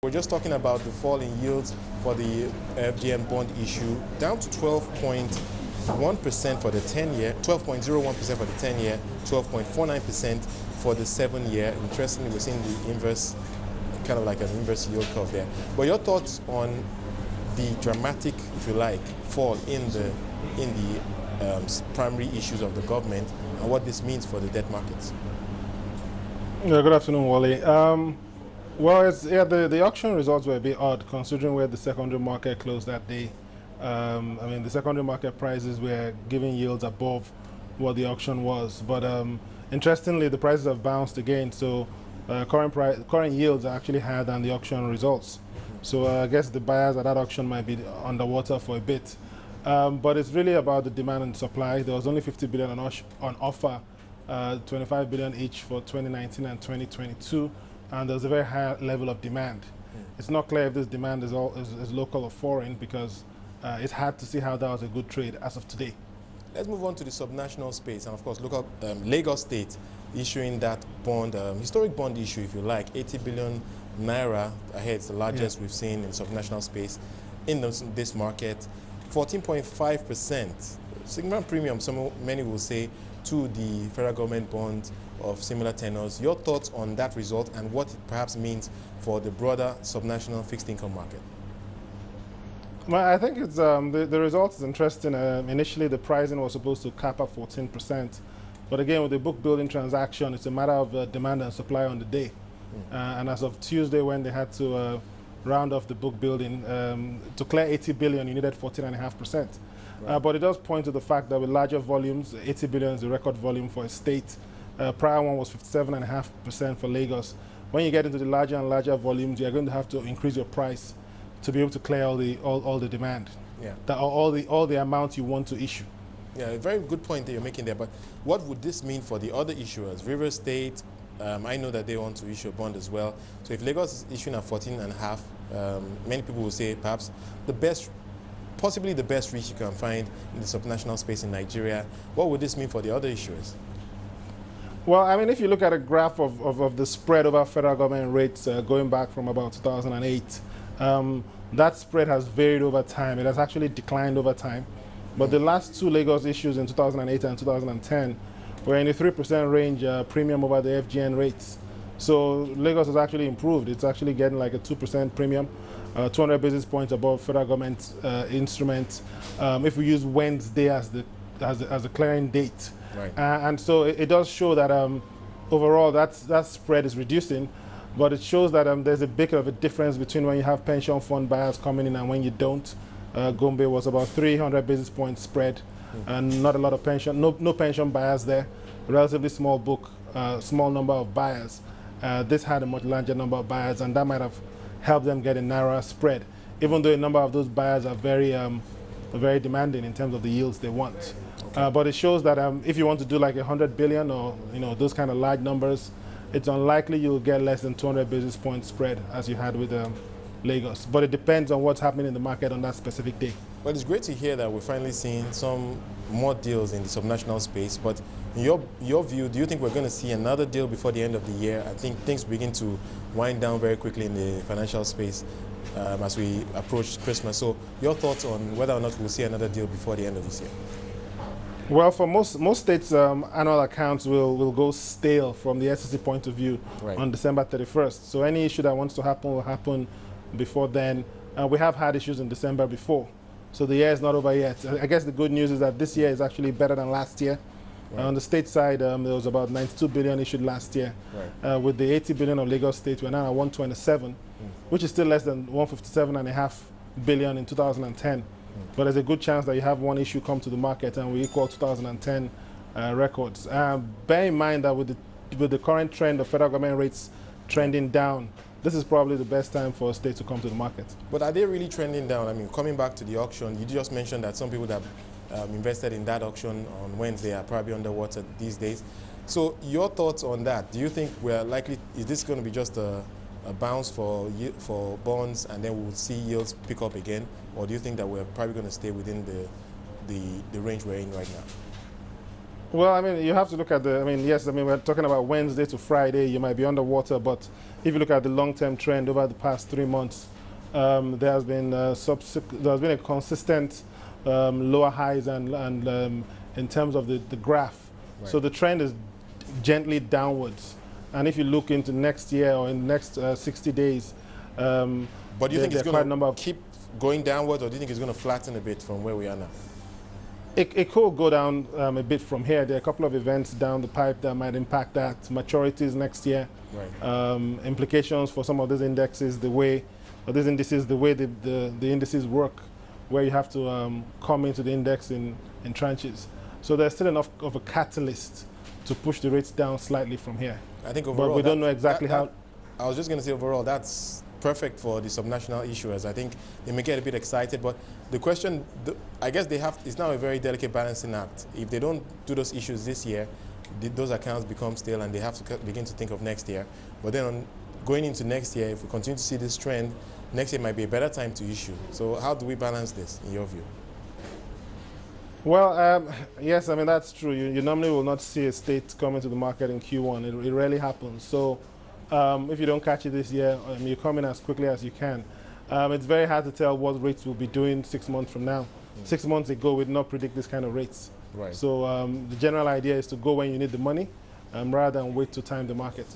We're just talking about the fall in yields for the FGN bond issue, down to 12.1% for the 10-year, 12.01% for the 10-year, 12.49% for the 7-year. Interestingly, we're seeing the inverse, kind of like an inverse yield curve there. But your thoughts on the dramatic, if you like, fall in the primary issues of the government and what this means for the debt markets? Yeah, good afternoon, Wole. Well, the auction results were a bit odd considering where the secondary market closed that day. The secondary market prices were giving yields above what the auction was. But interestingly, the prices have bounced again. So current yields are actually higher than the auction results. So I guess the buyers at that auction might be underwater for a bit. But it's really about the demand and supply. There was only 50 billion on offer, 25 billion each for 2019 and 2022. And there's a very high level of demand. It's not clear if this demand is local or foreign because it's hard to see how that was a good trade as of today. Let's move on to the subnational space and of course look at Lagos State issuing that bond, historic bond issue if you like, 80 billion naira ahead. It's the largest we've seen in subnational space in this market. 14.5%, significant premium, many will say, to the federal government bond of similar tenors. Your thoughts on that result and what it perhaps means for the broader subnational fixed income market? Well, I think it's the result is interesting. Initially, the pricing was supposed to cap at 14%, but again, with the book building transaction, it's a matter of demand and supply on the day. And as of Tuesday, when they had to round off the book building to clear 80 billion, you needed 14.5%. Right. But it does point to the fact that with larger volumes, 80 billion is the record volume for a state. Prior one was 57.5% for Lagos. When you get into the larger and larger volumes, you're going to have to increase your price to be able to clear all the demand, all the amount you want to issue. Yeah, a very good point that you're making there. But what would this mean for the other issuers? River State, I know that they want to issue a bond as well. So if Lagos is issuing at 14.5, many people will say perhaps possibly the best reach you can find in the subnational space in Nigeria. What would this mean for the other issuers? Well, I mean, if you look at a graph of the spread over federal government rates going back from about 2008, that spread has varied over time. It has actually declined over time. But the last two Lagos issues in 2008 and 2010 were in the 3% range premium over the FGN rates. So Lagos has actually improved. It's actually getting like a 2% premium, 200 basis points above federal government instruments. If we use Wednesday as a clearing date. Right. And so it does show that overall that spread is reducing, but it shows that there's a bit of a difference between when you have pension fund buyers coming in and when you don't. Gombe was about 300 basis points spread, and not a lot of pension, no pension buyers there. Relatively small book, small number of buyers. This had a much larger number of buyers, and that might have helped them get a narrower spread, even though a number of those buyers are very demanding in terms of the yields they want. Okay. But it shows that if you want to do like 100 billion or those kind of large numbers, it's unlikely you'll get less than 200 basis points spread as you had with Lagos. But it depends on what's happening in the market on that specific day. Well, it's great to hear that we're finally seeing some more deals in the subnational space. But in your view, do you think we're going to see another deal before the end of the year? I think things begin to wind down very quickly in the financial space as we approach Christmas. So your thoughts on whether or not we'll see another deal before the end of this year? Well, for most states, annual accounts will go stale from the SEC point of view on December 31st. So any issue that wants to happen will happen before then. We have had issues in December before. So the year is not over yet. I guess the good news is that this year is actually better than last year. Right. On the state side, there was about 92 billion issued last year. Right. With the 80 billion of Lagos State, we're now at 127, which is still less than 157.5 billion in 2010. But there's a good chance that you have one issue come to the market and we equal 2010 records. Bear in mind that with the current trend of federal government rates trending down, this is probably the best time for a state to come to the market. But are they really trending down? I mean, coming back to the auction, you just mentioned that some people that invested in that auction on Wednesday are probably underwater these days. So your thoughts on that? Do you think we're likely, is this going to be just a bounce for bonds and then we'll see yields pick up again? Or do you think that we're probably going to stay within the range we're in right now? Well, I mean, you have to look at the, I mean, yes, I mean, we're talking about Wednesday to Friday, you might be underwater, but if you look at the long-term trend over the past 3 months, there has been a consistent lower highs and in terms of the graph. Right. So the trend is gently downwards. And if you look into next year or in the next 60 days, But do you think it's quite a going number to of keep going downwards, or do you think it's going to flatten a bit from where we are now? It could go down a bit from here. There are a couple of events down the pipe that might impact that. Maturities next year, Right. Implications for some of these indexes, the way the indices work, where you have to come into the index in tranches. So there's still enough of a catalyst to push the rates down slightly from here. I think overall, But we don't know exactly how. I was just going to say overall, that's perfect for the subnational issuers. I think they may get a bit excited, but the question, I guess it's now a very delicate balancing act. If they don't do those issues this year, those accounts become stale and they have to begin to think of next year. But then going into next year, if we continue to see this trend, next year might be a better time to issue. So how do we balance this, in your view? Well, yes, I mean, that's true. You normally will not see a state come into the market in Q1. It rarely happens. So if you don't catch it this year, you come in as quickly as you can. It's very hard to tell what rates will be doing 6 months from now. 6 months ago, we did not predict this kind of rates. Right. So the general idea is to go when you need the money rather than wait to time the market.